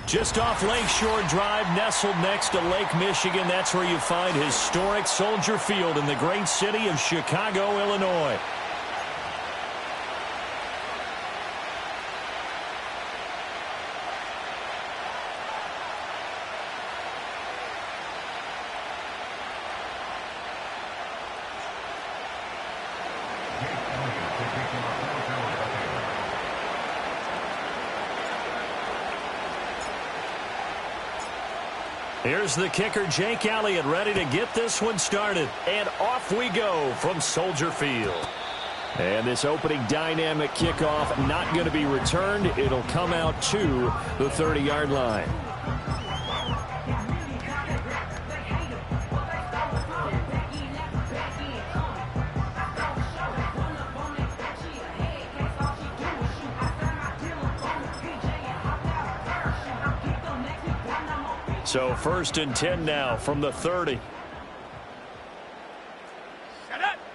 Just off Lakeshore Drive, nestled next to Lake Michigan. That's where you find historic Soldier Field in the great city of Chicago, Illinois. Here's the kicker, Jake Elliott, ready to get this one started. And off we go from Soldier Field. And this opening dynamic kickoff not going to be returned. It'll come out to the 30-yard line. So 1st and 10 now from the 30.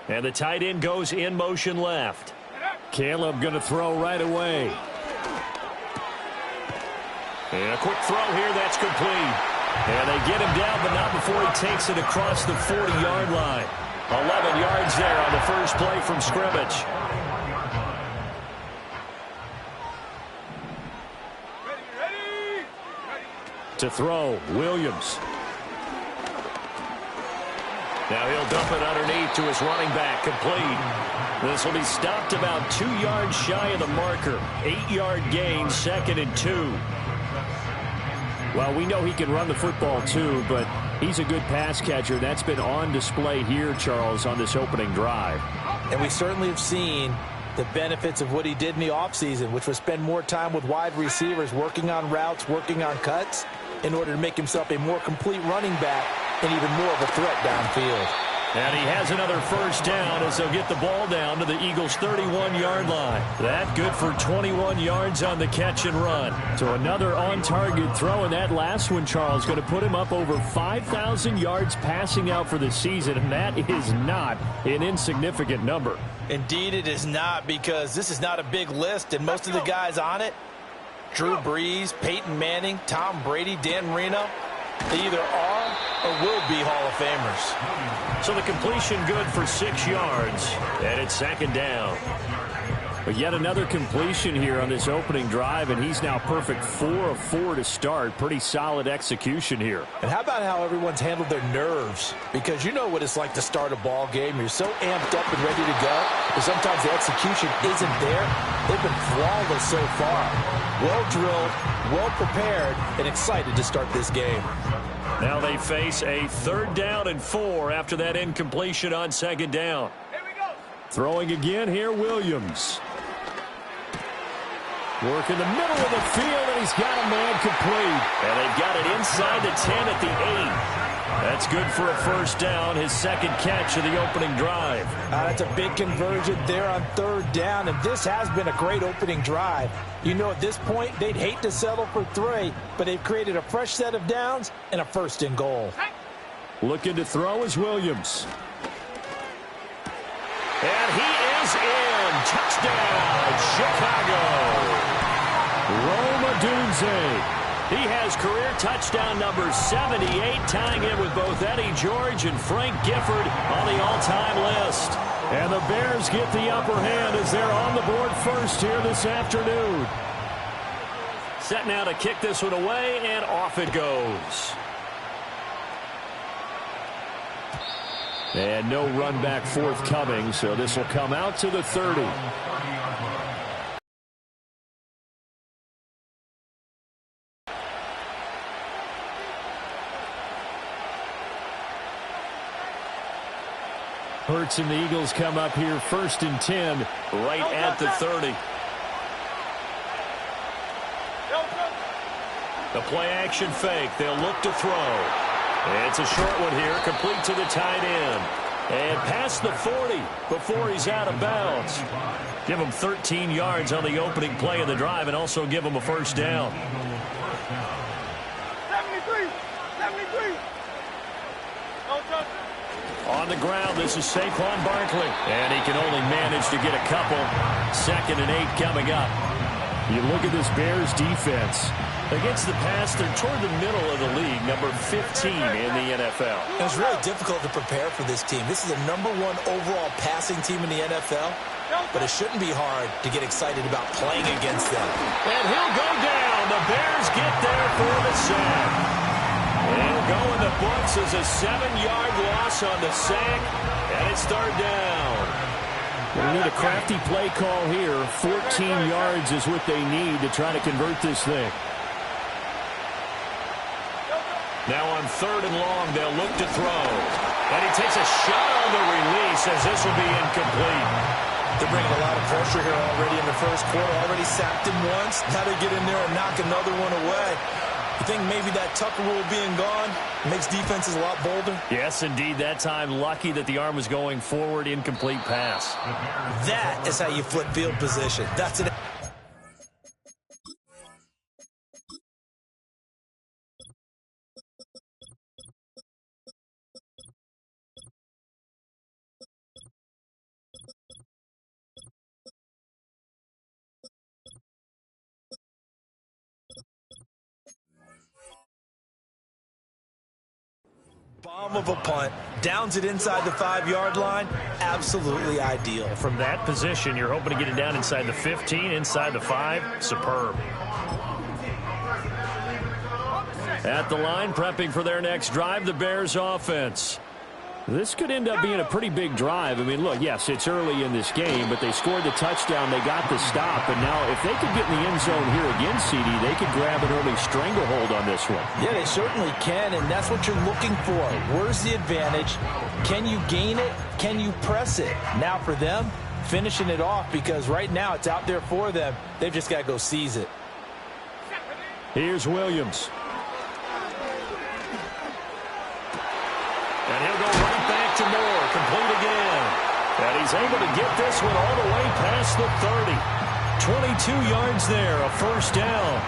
And the tight end goes in motion left. Caleb going to throw right away. And a quick throw here, that's complete. And they get him down, but not before he takes it across the 40-yard line. 11 yards there on the first play from scrimmage. To throw, Williams. Now he'll dump it underneath to his running back, complete. This will be stopped about 2 yards shy of the marker. 8-yard gain, 2nd and 2. Well, we know he can run the football too, but he's a good pass catcher. That's been on display here, Charles, on this opening drive. And we certainly have seen the benefits of what he did in the offseason, which was spend more time with wide receivers, working on routes, working on cuts, in order to make himself a more complete running back and even more of a threat downfield. And he has another first down as they'll get the ball down to the Eagles' 31-yard line. That good for 21 yards on the catch and run. So another on-target throw, and that last one, Charles, going to put him up over 5,000 yards passing out for the season, and that is not an insignificant number. Indeed it is not, because this is not a big list, and most of the guys on it, Drew Brees, Peyton Manning, Tom Brady, Dan Marino, they either are or will be Hall of Famers. So the completion good for 6 yards, and it's 2nd down. But yet another completion here on this opening drive, and he's now perfect 4 of 4 to start. Pretty solid execution here. And how about how everyone's handled their nerves? Because you know what it's like to start a ball game. You're so amped up and ready to go, but sometimes the execution isn't there. They've been flawless so far. Well drilled, well prepared, and excited to start this game. Now they face a 3rd down and 4 after that incompletion on 2nd down. Here we go. Throwing again here, Williams. Work in the middle of the field, and he's got a man complete. And they've got it inside the 10 at the 8. That's good for a first down, his 2nd catch of the opening drive. That's a big conversion there on 3rd down, and this has been a great opening drive. You know, at this point, they'd hate to settle for 3, but they've created a fresh set of downs and a 1st and goal. Looking to throw is Williams. And he is in. Touchdown, Chicago. Rome Odunze. He has career touchdown number 78, tying it with both Eddie George and Frank Gifford on the all-time list. And the Bears get the upper hand as they're on the board first here this afternoon. Set now to kick this one away, and off it goes. And no run back forthcoming, so this will come out to the 30. Hurts and the Eagles come up here 1st and 10 right at the 30. The play-action fake. They'll look to throw. It's a short one here, complete to the tight end. And past the 40 before he's out of bounds. Give him 13 yards on the opening play of the drive and also give him a first down. 73. On the ground, this is Saquon Barkley. And he can only manage to get a couple. 2nd and 8 coming up. You look at this Bears defense. Against the pass, they're toward the middle of the league, number 15 in the NFL. It's really difficult to prepare for this team. This is the #1 overall passing team in the NFL, but it shouldn't be hard to get excited about playing against them. And he'll go down. The Bears get there for the sack. It'll go in the books as a 7-yard loss on the sack, and it's 3rd down. We need a crafty play call here. 14 yards is what they need to try to convert this thing. Now on 3rd and long, they'll look to throw. And he takes a shot on the release as this will be incomplete. They're bringing a lot of pressure here already in the first quarter. Already sacked him once. Now they get in there and knock another one away. You think maybe that Tucker rule being gone makes defenses a lot bolder? Yes, indeed. That time, lucky that the arm was going forward. Incomplete pass. That is how you flip field position. That's it. Bomb of a punt, downs it inside the 5-yard line, absolutely ideal. From that position, you're hoping to get it down inside the 15, inside the 5. Superb. At the line, prepping for their next drive, the Bears offense. This could end up being a pretty big drive. I mean, look, yes, it's early in this game, but they scored the touchdown. They got the stop. And now if they could get in the end zone here again, CD, they could grab an early stranglehold on this one. Yeah, they certainly can, and that's what you're looking for. Where's the advantage? Can you gain it? Can you press it? Now for them, finishing it off, because right now it's out there for them. They've just got to go seize it. Here's Williams. And he'll go right back to Moore. Complete again. And he's able to get this one all the way past the 30. 22 yards there, a first down.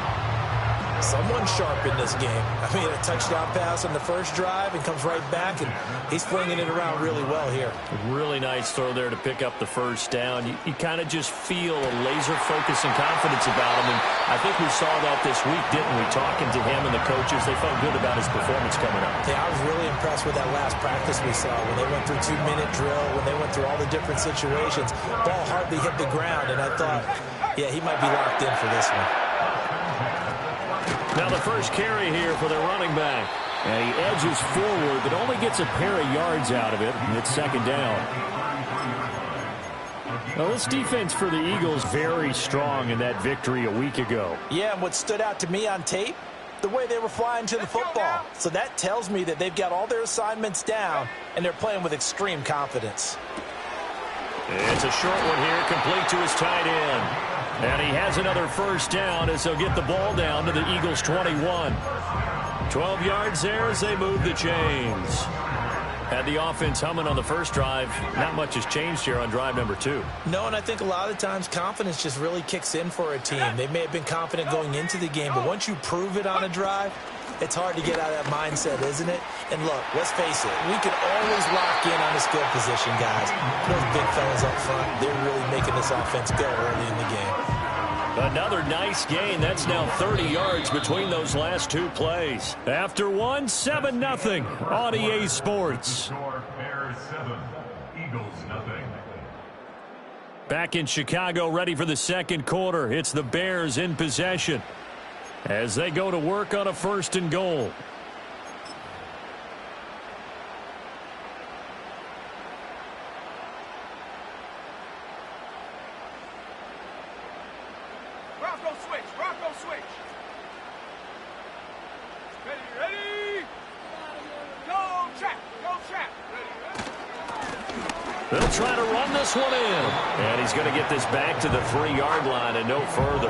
Someone sharp in this game. I mean, a touchdown pass on the first drive and comes right back, and he's flinging it around really well here. Really nice throw there to pick up the first down. You kind of just feel a laser focus and confidence about him, and I think we saw that this week, didn't we? Talking to him and the coaches, they felt good about his performance coming up. Yeah, I was really impressed with that last practice we saw when they went through 2-minute drill, when they went through all the different situations. Ball hardly hit the ground, and I thought, yeah, he might be locked in for this one. Now the first carry here for the running back. And he edges forward, but only gets a pair of yards out of it. And it's 2nd down. Now this defense for the Eagles, very strong in that victory a week ago. Yeah, and what stood out to me on tape, the way they were flying to the football. So that tells me that they've got all their assignments down, and they're playing with extreme confidence. It's a short one here, complete to his tight end. And he has another first down as they'll get the ball down to the Eagles' 21. 12 yards there as they move the chains. Had the offense humming on the first drive. Not much has changed here on drive number 2. No, and I think a lot of times confidence just really kicks in for a team. They may have been confident going into the game, but once you prove it on a drive, it's hard to get out of that mindset, isn't it? And look, let's face it, we can always lock in on the skill position, guys. Those big fellas up front, they're really making this offense go early in the game. Another nice gain. That's now 30 yards between those last 2 plays. After one, 7-0 on EA Sports. Bears 7, Eagles 0. Back in Chicago, ready for the second quarter. It's the Bears in possession as they go to work on a 1st and goal. Rocco switch. Ready. Go trap. Ready. They'll try to run this one in. And he's going to get this back to the 3-yard line and no further.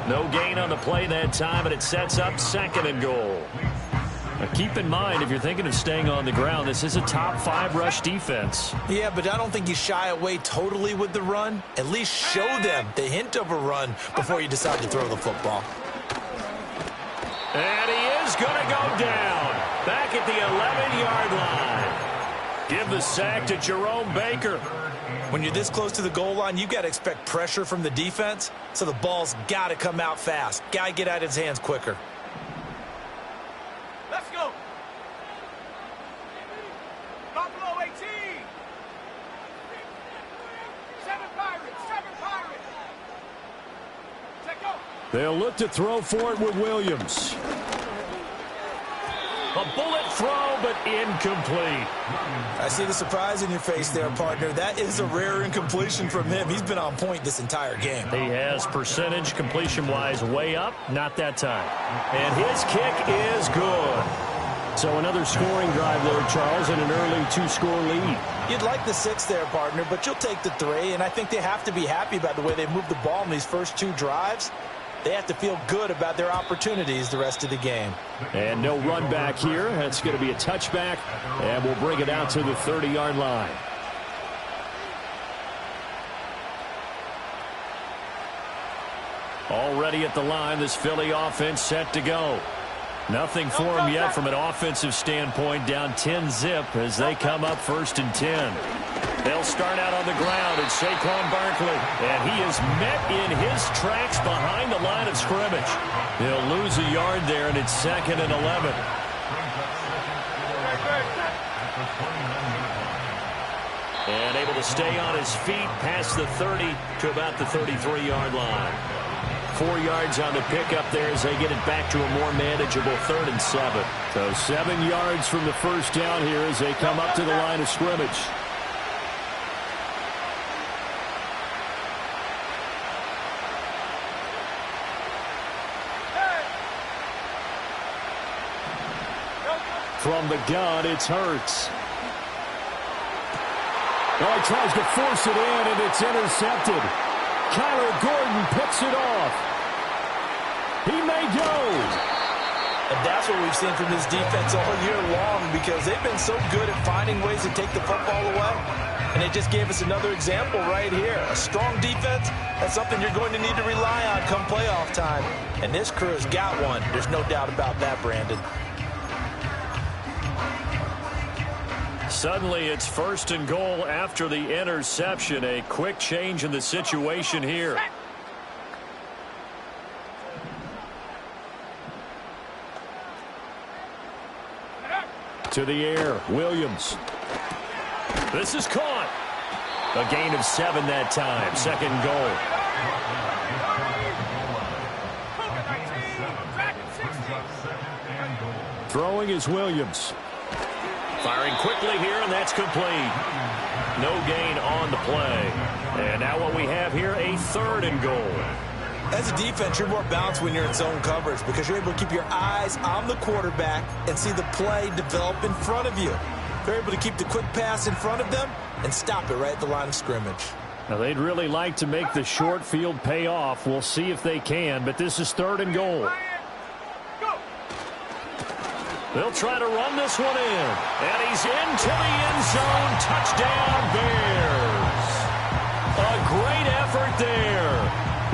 No gain on the play that time, and it sets up 2nd and goal. Now keep in mind, if you're thinking of staying on the ground, this is a top 5 rush defense. Yeah, but I don't think you shy away totally with the run. At least show them the hint of a run before you decide to throw the football. And he is going to go down. Back at the 11-yard line. Give the sack to Jerome Baker. When you're this close to the goal line, you've got to expect pressure from the defense, so the ball's got to come out fast. Got to get out of his hands quicker. Let's go. Buffalo 18. 7 Pirates. 7 Pirates. Take go. They'll look to throw for it with Williams. A bullet throw, but incomplete. I see the surprise in your face there, partner. That is a rare incompletion from him. He's been on point this entire game. He has percentage completion-wise way up, not that time. And his kick is good. So another scoring drive there, Charles, and an early 2-score lead. You'd like the 6 there, partner, but you'll take the 3, and I think they have to be happy about the way they moved the ball in these first 2 drives. They have to feel good about their opportunities the rest of the game. And no run back here. That's going to be a touchback, and we'll bring it out to the 30-yard line. Already at the line, this Philly offense set to go. Nothing for them yet from an offensive standpoint, down 10-zip as they come up 1st and 10. They'll start out on the ground at Saquon Barkley, and he is met in his tracks behind the line of scrimmage. He'll lose a yard there, and it's 2nd and 11. And able to stay on his feet past the 30 to about the 33-yard line. 4 yards on the pickup there as they get it back to a more manageable 3rd and 7. So 7 yards from the first down here as they come up to the line of scrimmage. From the gun, it's Hurts. Oh, he tries to force it in, and it's intercepted. Kyler Gordon picks it off. He may go. And that's what we've seen from this defense all year long, because they've been so good at finding ways to take the football away. And they just gave us another example right here. A strong defense, that's something you're going to need to rely on come playoff time. And this crew has got one. There's no doubt about that, Brandon. Suddenly, it's 1st and goal after the interception. A quick change in the situation here. To the air, Williams. This is caught. A gain of 7 that time. 2nd goal. Throwing is Williams. Firing quickly here, and that's complete. No gain on the play. And now what we have here, a 3rd and goal. As a defense, you're more balanced when you're in zone coverage because you're able to keep your eyes on the quarterback and see the play develop in front of you. They're able to keep the quick pass in front of them and stop it right at the line of scrimmage. Now, they'd really like to make the short field pay off. We'll see if they can, but this is 3rd and goal. They'll try to run this one in. And he's into the end zone. Touchdown, Bears. A great effort there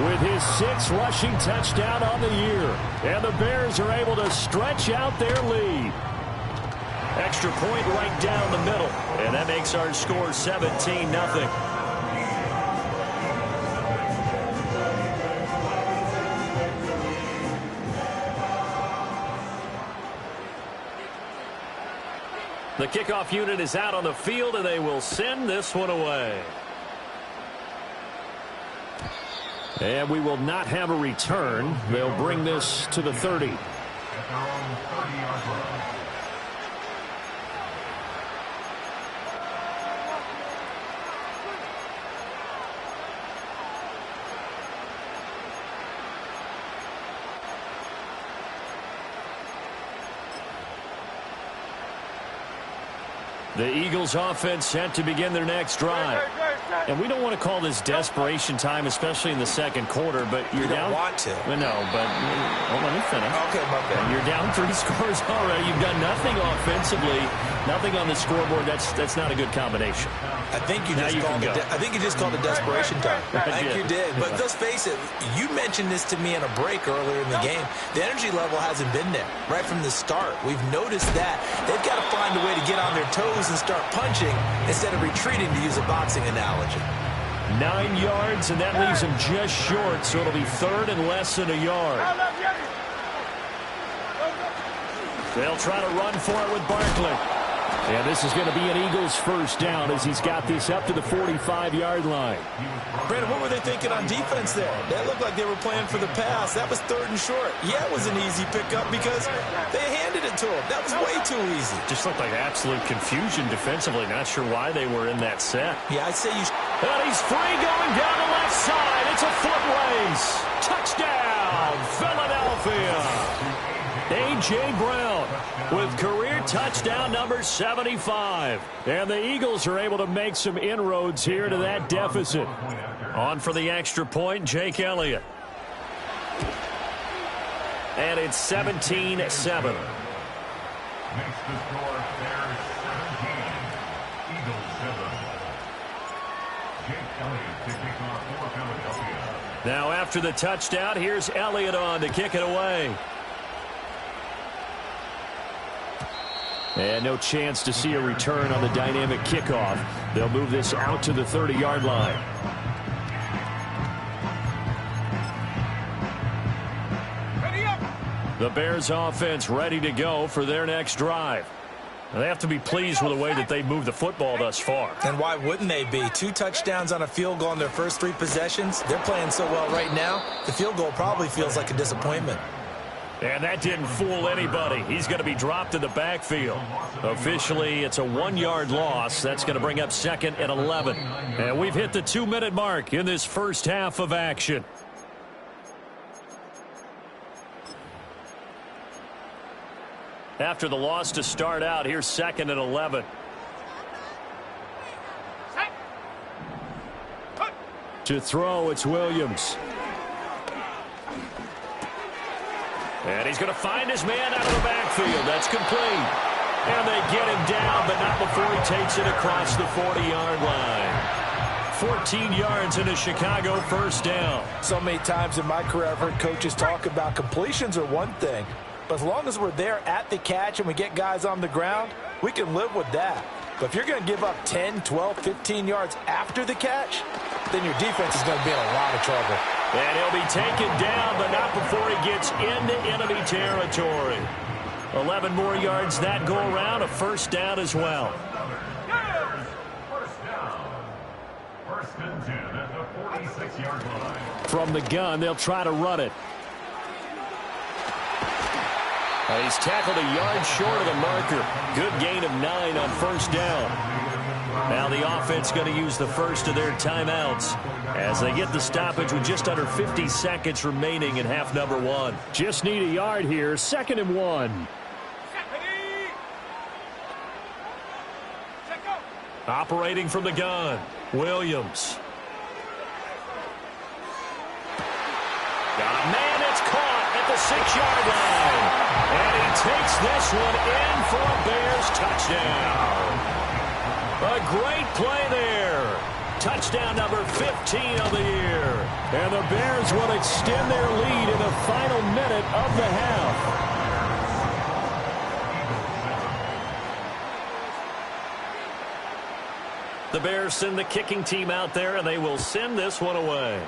with his 6th rushing touchdown on the year. And the Bears are able to stretch out their lead. Extra point right down the middle. And that makes our score 17-0. The kickoff unit is out on the field, and they will send this one away. And we will not have a return. They'll bring this to the 30. The Eagles offense set to begin their next drive. And we don't want to call this desperation time, especially in the second quarter, but you're down. You don't want to. Well, no, but let me finish. Okay, my bad. You're down 3 scores already. You've done nothing offensively, nothing on the scoreboard. That's not a good combination. I think you just called it desperation time. I think you did. But let's face it, you mentioned this to me in a break earlier in the game. The energy level hasn't been there right from the start. We've noticed that. They've got to find a way to get on their toes and start punching instead of retreating, to use a boxing analogy. 9 yards, and that leaves him just short, so it'll be third and less than a yard. They'll try to run for it with Barkley. And this is going to be an Eagles first down as he's got this up to the 45-yard line. Brandon, what were they thinking on defense there? They looked like they were playing for the pass. That was third and short. Yeah, it was an easy pickup because they handed it to him. That was way too easy. Just looked like absolute confusion defensively. Not sure why they were in that set. Yeah, I'd say you... And he's free going down the left side. It's a foot race. Touchdown, Philadelphia. A.J. Brown with career touchdown number 75. And the Eagles are able to make some inroads here to that deficit. On for the extra point, Jake Elliott. And it's 17-7. Makes the score Bears 17, Eagles 7. Jake Elliott to kick off for Philadelphia. Now after the touchdown, here's Elliott on to kick it away. And no chance to see a return on the dynamic kickoff. They'll move this out to the 30-yard line. Ready up. The Bears offense ready to go for their next drive. They have to be pleased with the way that they moved the football thus far. And why wouldn't they be? 2 touchdowns on a field goal in their first 3 possessions. They're playing so well right now, the field goal probably feels like a disappointment. And that didn't fool anybody. He's going to be dropped in the backfield. Officially, it's a 1-yard loss. That's going to bring up second and 11. And we've hit the 2-minute mark in this first half of action. After the loss to start out, here's second and 11. To throw, it's Williams. And he's going to find his man out of the backfield. That's complete. And they get him down, but not before he takes it across the 40-yard line. 14 yards in a Chicago first down. So many times in my career, I've heard coaches talk about completions are one thing. But as long as we're there at the catch and we get guys on the ground, we can live with that. But if you're going to give up 10, 12, 15 yards after the catch, then your defense is going to be in a lot of trouble. And he'll be taken down, but not before he gets into enemy territory. 11 more yards that go around, a first down as well. First down. First and 10 at the 46-yard line. From the gun, they'll try to run it. He's tackled a yard short of the marker. Good gain of 9 on first down. Now the offense going to use the first of their timeouts as they get the stoppage with just under 50 seconds remaining in half number 1. Just need a yard here, second and 1. Operating from the gun, Williams. Got a man that's caught at the 6-yard line. And he takes this one in for a Bears touchdown. A great play there. Touchdown number 15 of the year. And the Bears will extend their lead in the final minute of the half. The Bears send the kicking team out there, and they will send this one away.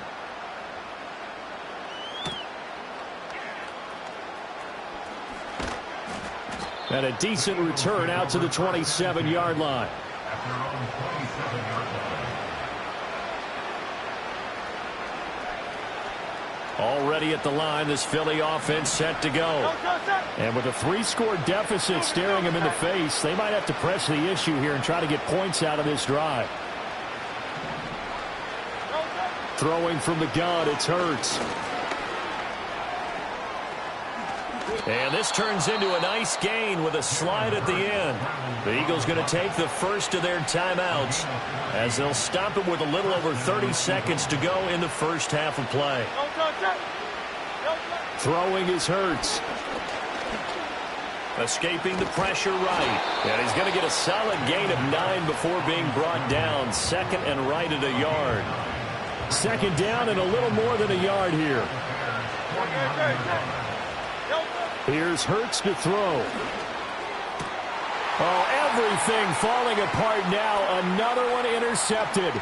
And a decent return out to the 27-yard line. At their own 27-yard line. Already at the line, this Philly offense set to go. And with a 3-score deficit staring them in the face, they might have to press the issue here and try to get points out of this drive. Throwing from the gun, it's Hurts. And this turns into a nice gain with a slide at the end. The Eagles going to take the first of their timeouts as they'll stop it with a little over 30 seconds to go in the first half of play. Throwing is Hurts. Escaping the pressure right. And he's going to get a solid gain of 9 before being brought down. Second and right at a yard. Second down and a little more than a yard here. Here's Hurts to throw. Oh, everything falling apart now. Another one intercepted.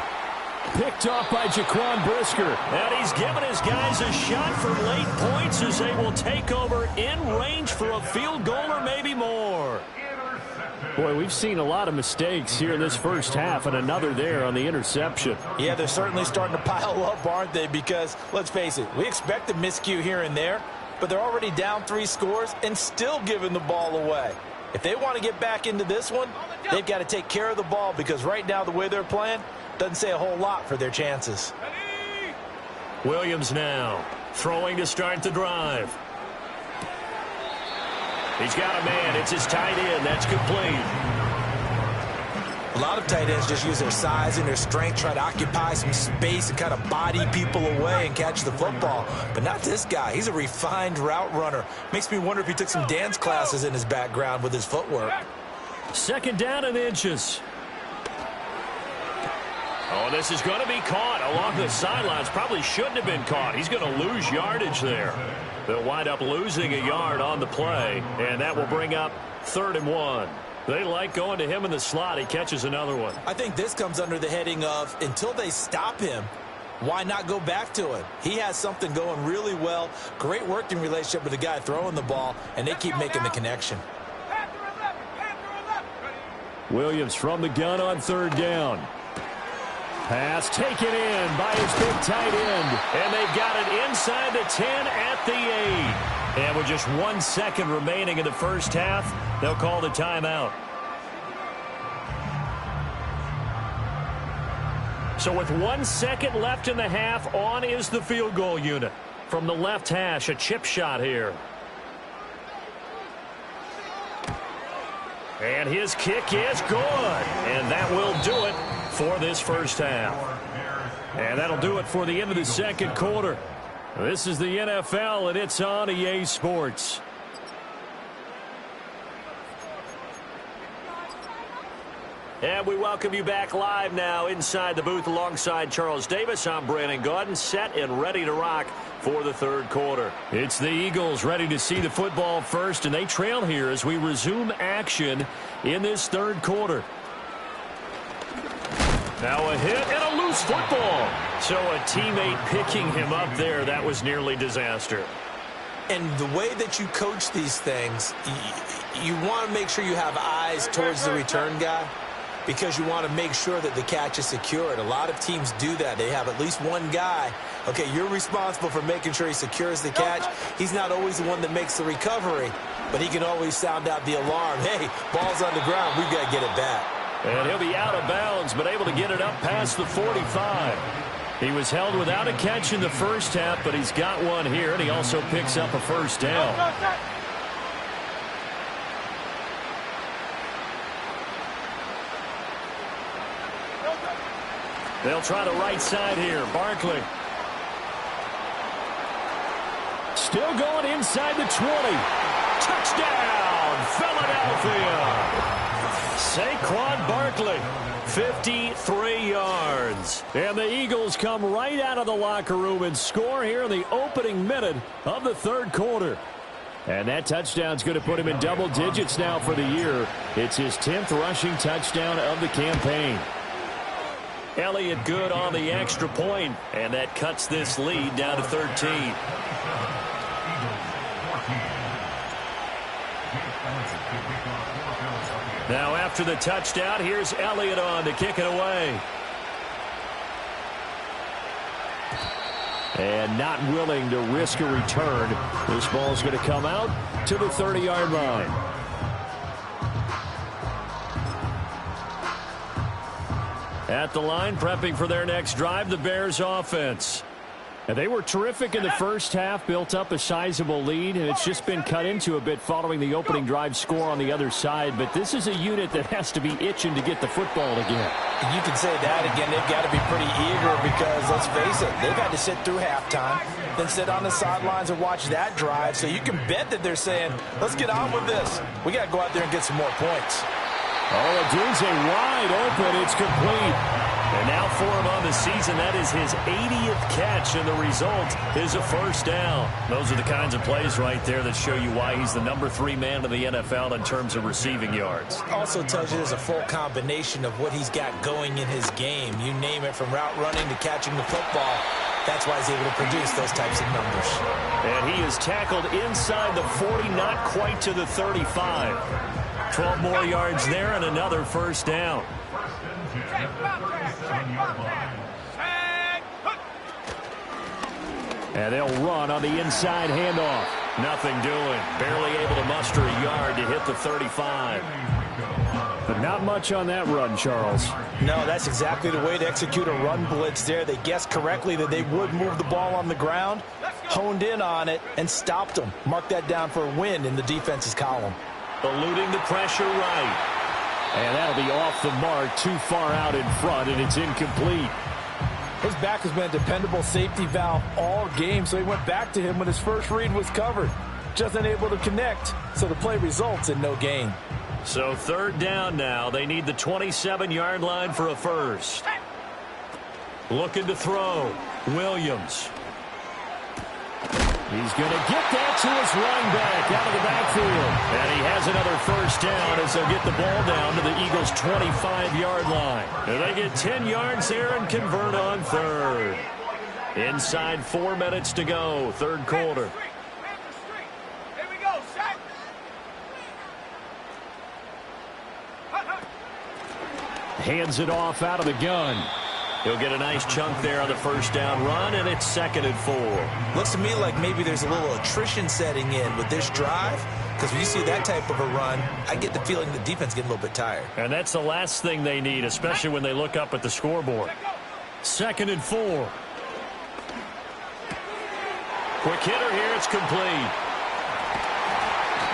Picked off by Jaquan Brisker. And he's given his guys a shot for late points as they will take over in range for a field goal or maybe more. Boy, we've seen a lot of mistakes here in this first half, and another there on the interception. Yeah, they're certainly starting to pile up, aren't they? Because, let's face it, we expect a miscue here and there, but they're already down 3 scores and still giving the ball away. If they want to get back into this one, they've got to take care of the ball because right now the way they're playing doesn't say a whole lot for their chances. Williams now throwing to start the drive. He's got a man. It's his tight end. That's complete. A lot of tight ends just use their size and their strength, try to occupy some space and kind of body people away and catch the football. But not this guy. He's a refined route runner. Makes me wonder if he took some dance classes in his background with his footwork. Second down and inches. Oh, this is going to be caught along the sidelines. Probably shouldn't have been caught. He's going to lose yardage there. They'll wind up losing a yard on the play, and that will bring up 3rd and 1. They like going to him in the slot. He catches another one. I think this comes under the heading of until they stop him, why not go back to him? He has something going really well. Great working relationship with the guy throwing the ball, and they keep making the connection. Williams from the gun on 3rd down. Pass taken in by his big tight end. And they've got it inside the 10 at the 8. And with just 1 second remaining in the first half, they'll call the timeout. So with 1 second left in the half, on is the field goal unit. From the left hash, a chip shot here. And his kick is good. And that will do it for this first half. And that'll do it for the end of the second quarter. This is the NFL, and it's on EA Sports. And we welcome you back live now inside the booth alongside Charles Davis. I'm Brandon Gaudin, set and ready to rock for the third quarter. It's the Eagles ready to see the football first, and they trail here as we resume action in this third quarter. Now a hit and a loose football. So a teammate picking him up there, that was nearly disaster. And the way that you coach these things, you want to make sure you have eyes towards the return guy, because you want to make sure that the catch is secured. A lot of teams do that. They have at least one guy. Okay, you're responsible for making sure he secures the catch. He's not always the one that makes the recovery, but he can always sound out the alarm. Hey, ball's on the ground. We've got to get it back. And he'll be out of bounds, but able to get it up past the 45. He was held without a catch in the first half, but he's got one here, and he also picks up a first down. They'll try the right side here. Barkley. Still going inside the 20. Touchdown, Philadelphia. Saquon Barkley, 53 yards. And the Eagles come right out of the locker room and score here in the opening minute of the third quarter. And that touchdown's going to put him in double digits now for the year. It's his 10th rushing touchdown of the campaign. Elliott good on the extra point, and that cuts this lead down to 13. Now after the touchdown, here's Elliott on to kick it away. And not willing to risk a return. This ball's going to come out to the 30-yard line. At the line, prepping for their next drive, the Bears offense. And they were terrific in the first half, built up a sizable lead, and it's just been cut into a bit following the opening drive score on the other side. But this is a unit that has to be itching to get the football again. You can say that again. They've got to be pretty eager because, let's face it, they've had to sit through halftime, then sit on the sidelines and watch that drive. So you can bet that they're saying, let's get on with this. We got to go out there and get some more points. Oh, Dunze wide open. It's complete. And now for him on the season, that is his 80th catch, and the result is a first down. Those are the kinds of plays right there that show you why he's the #3 man in the NFL in terms of receiving yards. Also tells you there's a full combination of what he's got going in his game. You name it, from route running to catching the football. That's why he's able to produce those types of numbers. And he is tackled inside the 40, not quite to the 35. 12 more yards there and another first down. And they'll run on the inside handoff. Nothing doing. Barely able to muster a yard to hit the 35. But not much on that run, Charles. No, that's exactly the way to execute a run blitz there. They guessed correctly that they would move the ball on the ground, honed in on it, and stopped them. Mark that down for a win in the defense's column. Eluding the pressure right. And that'll be off the mark, too far out in front, and it's incomplete. His back has been a dependable safety valve all game, so he went back to him when his first read was covered. Just unable to connect, so the play results in no gain. So third down now. They need the 27-yard line for a first. Looking to throw. Williams. He's going to get that to his run back out of the backfield. And he has another first down as they'll get the ball down to the Eagles' 25-yard line. And they get 10 yards there and convert on third. Inside 4 minutes to go, third quarter. Here we go, Shaq. Hands it off out of the gun. He'll get a nice chunk there on the first down run, and it's 2nd and 4. Looks to me like maybe there's a little attrition setting in with this drive, because when you see that type of a run, I get the feeling the defense getting a little bit tired. And that's the last thing they need, especially when they look up at the scoreboard. 2nd and 4. Quick hitter here, it's complete.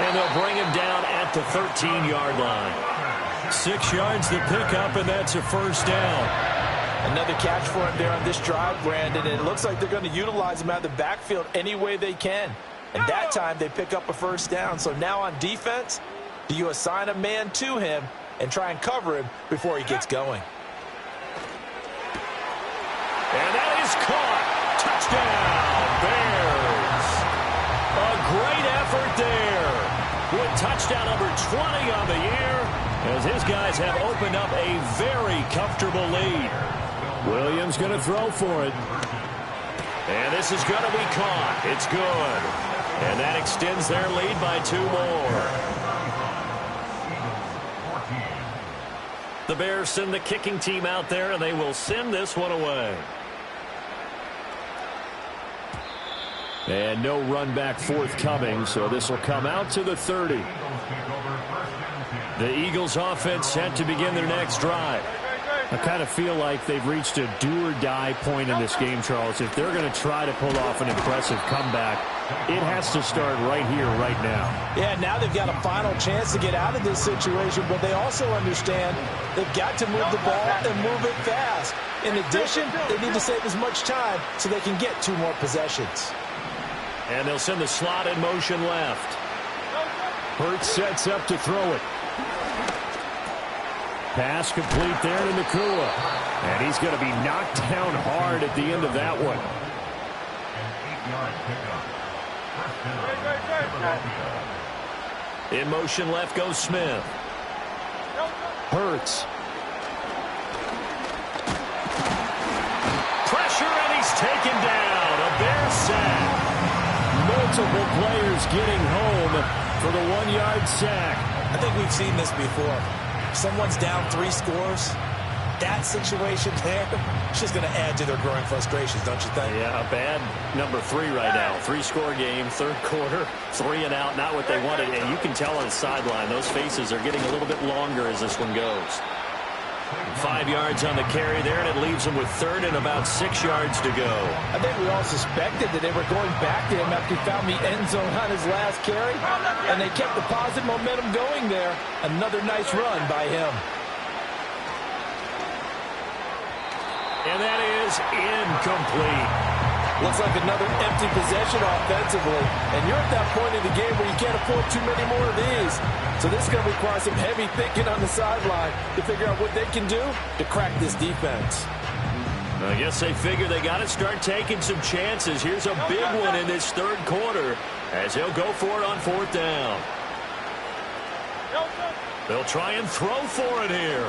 And they'll bring him down at the 13-yard line. 6 yards to pick up, and that's a first down. Another catch for him there on this drive, Brandon, and it looks like they're going to utilize him out of the backfield any way they can. And that time they pick up a first down. So now on defense, do you assign a man to him and try and cover him before he gets going? And that is caught. Touchdown, Bears. A great effort there. With touchdown number 20 on the year, as his guys have opened up a very comfortable lead. Williams going to throw for it. And this is going to be caught. It's good. And that extends their lead by 2 more. The Bears send the kicking team out there, and they will send this one away. And no run back forthcoming, so this will come out to the 30. The Eagles offense set to begin their next drive. I kind of feel like they've reached a do-or-die point in this game, Charles. If they're going to try to pull off an impressive comeback, it has to start right here, right now. Yeah, now they've got a final chance to get out of this situation, but they also understand they've got to move the ball and move it fast. In addition, they need to save as much time so they can get 2 more possessions. And they'll send the slot in motion left. Hurts sets up to throw it. Pass complete there to Nakua. And he's going to be knocked down hard at the end of that one. In motion left goes Smith. Hurts. Pressure, and he's taken down. A Bear sack. Multiple players getting home for the 1-yard sack. I think we've seen this before. Someone's down 3 scores. That situation there, it's just going to add to their growing frustrations, don't you think? Yeah, a bad number 3 right now. 3-score game, third quarter, 3 and out, not what they wanted. And you can tell on the sideline, those faces are getting a little bit longer as this one goes. 5 yards on the carry there, and it leaves them with third and about 6 yards to go. I think we all suspected that they were going back to him after he found the end zone on his last carry, and they kept the positive momentum going there. Another nice run by him. And that is incomplete. Looks like another empty possession offensively. And you're at that point in the game where you can't afford too many more of these. So this is going to require some heavy thinking on the sideline to figure out what they can do to crack this defense. I guess they figure they got to start taking some chances. Here's a big one in this third quarter as they'll go for it on fourth down. They'll try and throw for it here.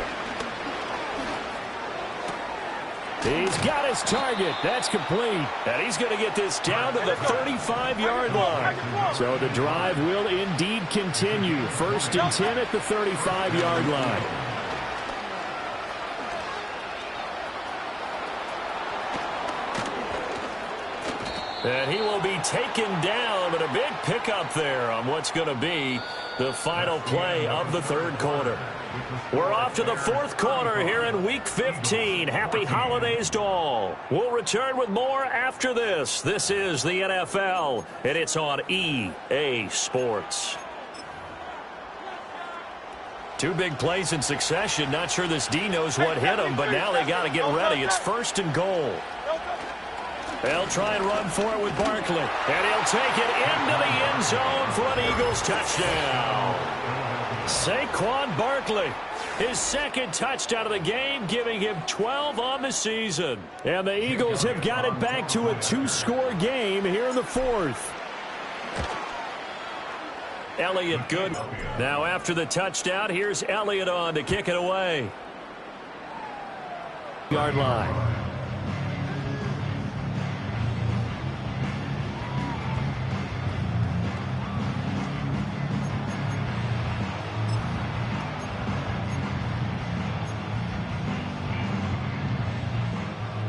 He's got his target. That's complete. And he's going to get this down to the 35-yard line. So the drive will indeed continue. 1st and 10 at the 35-yard line. And he will be taken down, but a big pickup there on what's going to be the final play of the third quarter. We're off to the fourth quarter here in Week 15. Happy holidays to all. We'll return with more after this. This is the NFL, and it's on EA Sports. 2 big plays in succession. Not sure this D knows what hit him, but now they got to get ready. It's 1st and goal. They'll try and run for it with Barkley. And he'll take it into the end zone for an Eagles touchdown. Saquon Barkley, his 2nd touchdown of the game, giving him 12 on the season. And the Eagles have got it back to a 2-score game here in the 4th. Elliott good. Now after the touchdown, here's Elliott on to kick it away. Yard line.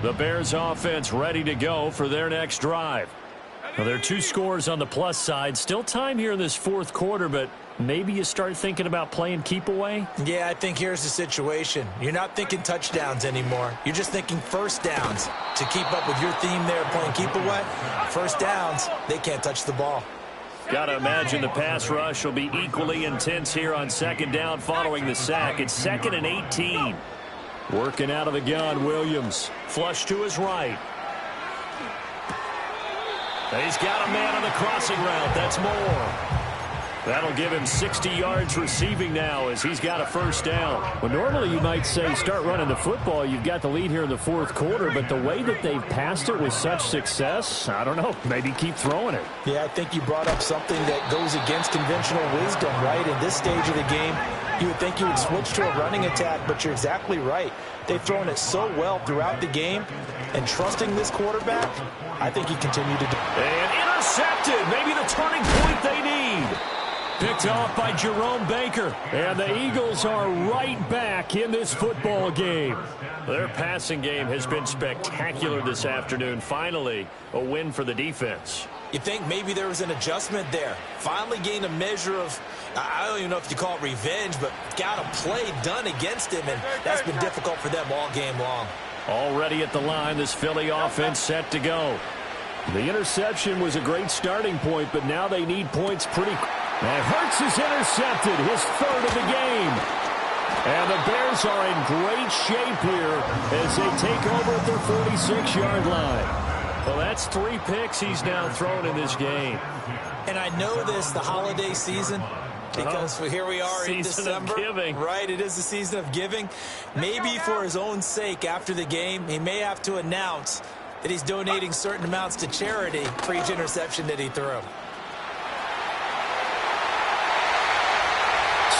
The Bears offense ready to go for their next drive. Now, there are 2 scores on the plus side. Still time here in this 4th quarter, but maybe you start thinking about playing keep away? Yeah, I think here's the situation. You're not thinking touchdowns anymore. You're just thinking first downs. To keep up with your theme there, playing keep away, first downs, they can't touch the ball. Got to imagine the pass rush will be equally intense here on 2nd down following the sack. It's 2nd and 18. Working out of the gun, Williams. Flush to his right. He's got a man on the crossing route. That's more. That'll give him 60 yards receiving now as he's got a 1st down. Well, normally you might say start running the football. You've got the lead here in the 4th quarter, but the way that they've passed it with such success, I don't know, maybe keep throwing it. Yeah, I think you brought up something that goes against conventional wisdom, right? In this stage of the game, you would think you would switch to a running attack, but you're exactly right. They've thrown it so well throughout the game, and trusting this quarterback, I think he continued to do. And intercepted, maybe the turning point they need. Picked off by Jerome Baker. And the Eagles are right back in this football game. Their passing game has been spectacular this afternoon. Finally, a win for the defense. You think maybe there was an adjustment there. Finally gained a measure of, I don't even know if you call it revenge, but got a play done against him, and that's been difficult for them all game long. Already at the line, this Philly offense set to go. The interception was a great starting point, but now they need points pretty quick. And Hurts is intercepted, his 3rd of the game. And the Bears are in great shape here as they take over at their 46-yard line. Well, that's 3 picks he's now thrown in this game. And I know this, the holiday season, because here we are in December. Of giving. Right, it is the season of giving. Maybe for his own sake after the game, he may have to announce that he's donating certain amounts to charity for each interception that he threw.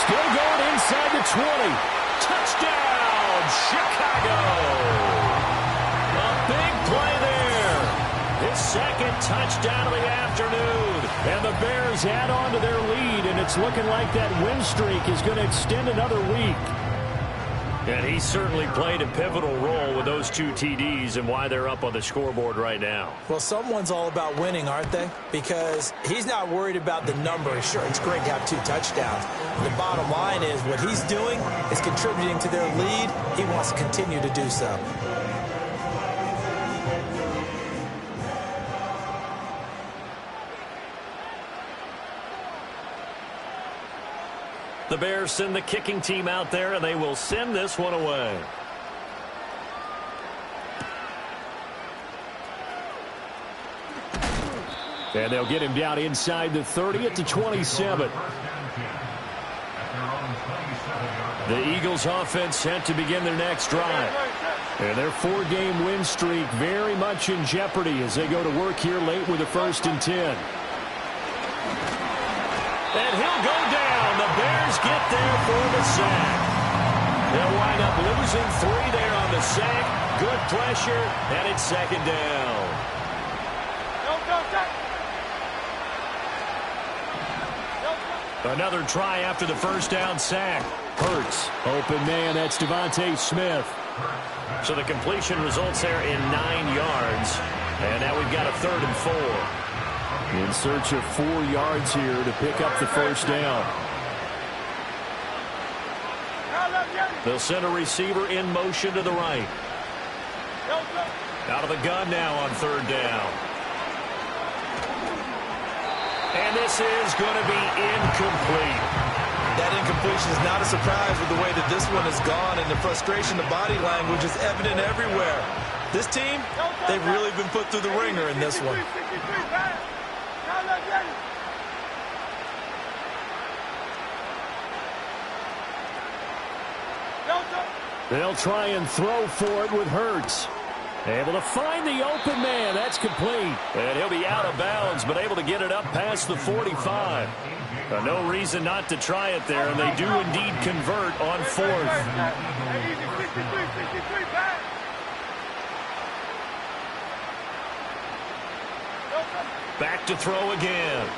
Still going inside the 20. Touchdown, Chicago. A big play there. His 2nd touchdown of the afternoon. And the Bears add on to their lead, and it's looking like that win streak is going to extend another week. And he certainly played a pivotal role with those 2 TDs and why they're up on the scoreboard right now. Well, someone's all about winning, aren't they? Because he's not worried about the number. Sure, it's great to have 2 touchdowns. The bottom line is what he's doing is contributing to their lead. He wants to continue to do so. The Bears send the kicking team out there, and they will send this one away. And they'll get him down inside the 30 at the 27. The Eagles offense set to begin their next drive. And their 4-game win streak very much in jeopardy as they go to work here late with a 1st and 10. And he'll go down. The Bears get there for the sack. They'll wind up losing 3 there on the sack. Good pressure, and it's 2nd down. Another try after the 1st down sack. Hurts. Open man, that's Devontae Smith. So the completion results there in 9 yards. And now we've got a 3rd and 4. In search of 4 yards here to pick up the 1st down. They'll send a receiver in motion to the right. Out of the gun now on 3rd down. And this is going to be incomplete. That incompletion is not a surprise with the way that this one has gone, and the frustration, the body language is evident everywhere. This team, they've really been put through the ringer in this one. They'll try and throw for it with Hurts. Able to find the open man. That's complete. And he'll be out of bounds, but able to get it up past the 45. No reason not to try it there, and they do indeed convert on 4th. Back to throw again.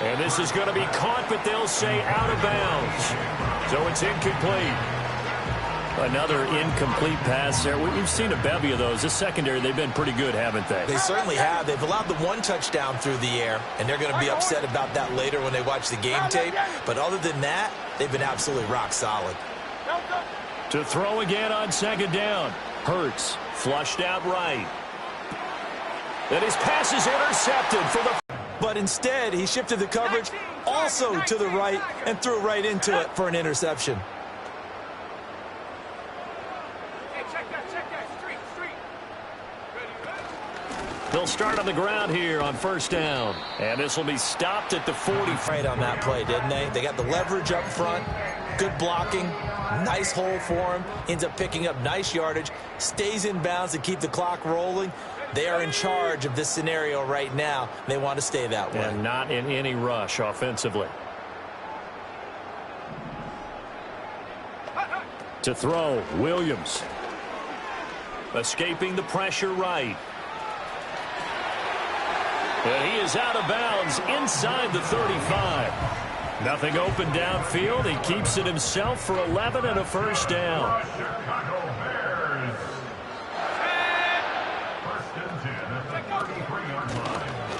And this is going to be caught, but they'll say out of bounds. So it's incomplete. Another incomplete pass there. We've seen a bevy of those. This secondary, they've been pretty good, haven't they? They certainly have. They've allowed the 1 touchdown through the air, and they're going to be upset about that later when they watch the game tape. But other than that, they've been absolutely rock solid. To throw again on 2nd down. Hurts flushed out right. And his pass is intercepted for the... But instead, he shifted the coverage also to the right and threw right into it for an interception. They'll start on the ground here on 1st down. And this will be stopped at the 40. Right on that play, didn't they? They got the leverage up front, good blocking, nice hole for him, ends up picking up nice yardage, stays in bounds to keep the clock rolling. They are in charge of this scenario right now. They want to stay that way. And not in any rush offensively. To throw, Williams. Escaping the pressure right. And he is out of bounds inside the 35. Nothing open downfield. He keeps it himself for 11 and a 1st down.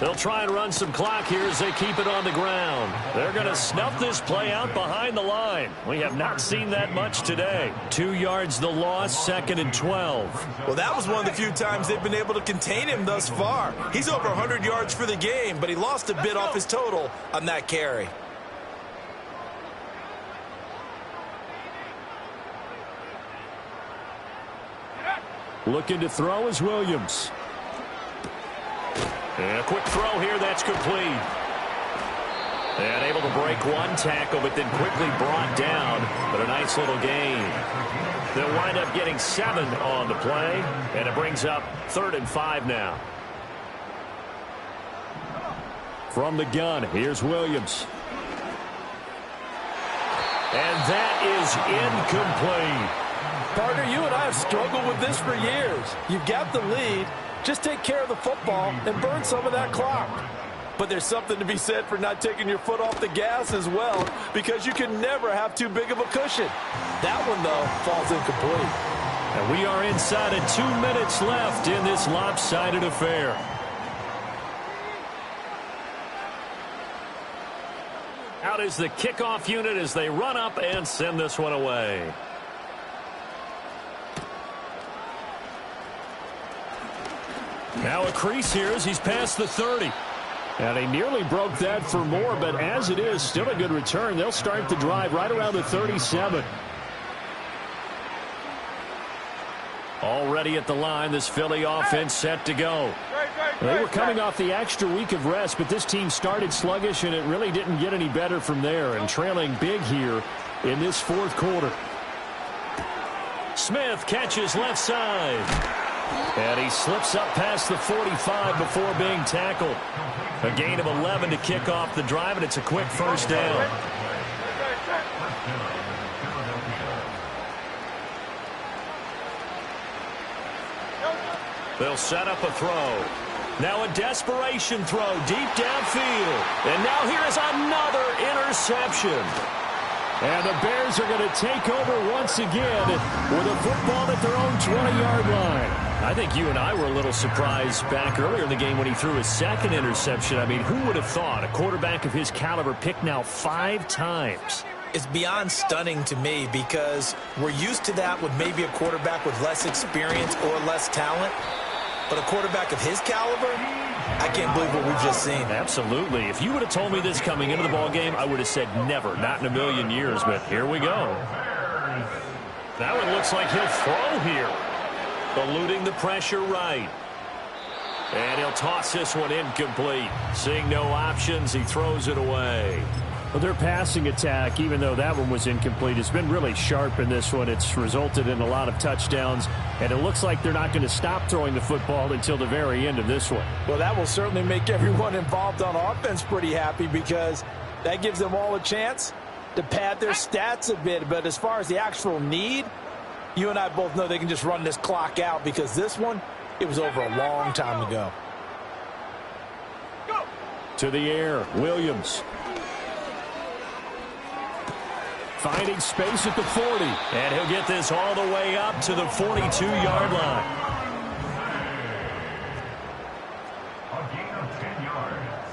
They'll try and run some clock here as they keep it on the ground. They're going to snuff this play out behind the line. We have not seen that much today. 2 yards the loss, 2nd and 12. Well, that was one of the few times they've been able to contain him thus far. He's over 100 yards for the game, but he lost a bit off his total on that carry. Looking to throw is Williams. And a quick throw here, that's complete. And able to break 1 tackle, but then quickly brought down. But a nice little gain. They'll wind up getting 7 on the play, and it brings up 3rd and 5 now. From the gun, here's Williams. And that is incomplete. Partner, you and I have struggled with this for years. You've got the lead. Just take care of the football and burn some of that clock. But there's something to be said for not taking your foot off the gas as well, because you can never have too big of a cushion. That one, though, falls incomplete. And we are inside of 2 minutes left in this lopsided affair. Out is the kickoff unit as they run up and send this one away. Now a crease here as he's past the 30. And he nearly broke that for more, but as it is, still a good return. They'll start the drive right around the 37. Already at the line, this Philly offense set to go. They were coming off the extra week of rest, but this team started sluggish, and it really didn't get any better from there, and trailing big here in this fourth quarter. Smith catches left side. And he slips up past the 45 before being tackled. A gain of 11 to kick off the drive, and it's a quick first down. They'll set up a throw. Now a desperation throw deep downfield. And now here is another interception. And the Bears are going to take over once again with a football at their own 20-yard line. I think you and I were a little surprised back earlier in the game when he threw his second interception. I mean, who would have thought a quarterback of his caliber picked now 5 times? It's beyond stunning to me because we're used to that with maybe a quarterback with less experience or less talent. But a quarterback of his caliber, I can't believe what we've just seen. Absolutely. If you would have told me this coming into the ball game, I would have said never, not in a million years. But here we go. That one looks like he'll throw here. Eluding the pressure right. And he'll toss this one incomplete. Seeing no options, he throws it away. Well, their passing attack, even though that one was incomplete, has been really sharp in this one. It's resulted in a lot of touchdowns, and it looks like they're not going to stop throwing the football until the very end of this one. Well, that will certainly make everyone involved on offense pretty happy because that gives them all a chance to pad their stats a bit. But as far as the actual need, you and I both know they can just run this clock out because this one, it was over a long time ago. Go. To the air, Williams. Finding space at the 40. And he'll get this all the way up to the 42-yard line. A gain of 10 yards.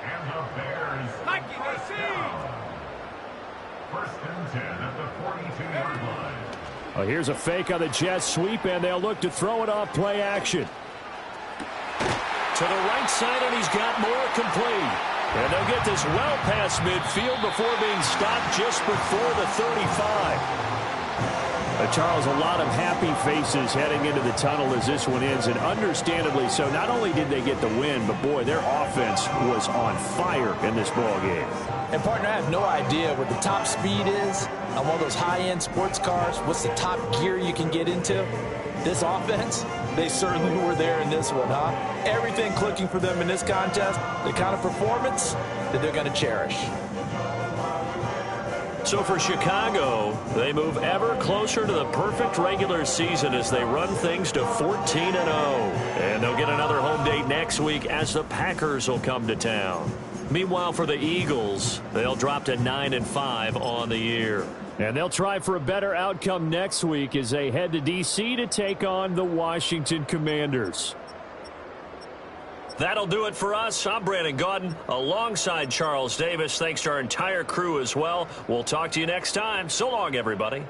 And the Bears touchdown. First and 10 at the 42-yard line. Well, here's a fake on the jet sweep, and they'll look to throw it off play action. To the right side, and he's got more complete. And they'll get this well past midfield before being stopped just before the 35. Charles, a lot of happy faces heading into the tunnel as this one ends, and understandably so. Not only did they get the win, but, boy, their offense was on fire in this ball game. And, partner, I have no idea what the top speed is on one of those high-end sports cars. What's the top gear you can get into? This offense, they certainly were there in this one, huh? Everything clicking for them in this contest, the kind of performance that they're going to cherish. So for Chicago, they move ever closer to the perfect regular season as they run things to 14-0. And they'll get another home date next week as the Packers will come to town. Meanwhile, for the Eagles, they'll drop to 9-5 on the year. And they'll try for a better outcome next week as they head to D.C. to take on the Washington Commanders. That'll do it for us. I'm Brandon Gaudin alongside Charles Davis. Thanks to our entire crew as well. We'll talk to you next time. So long, everybody.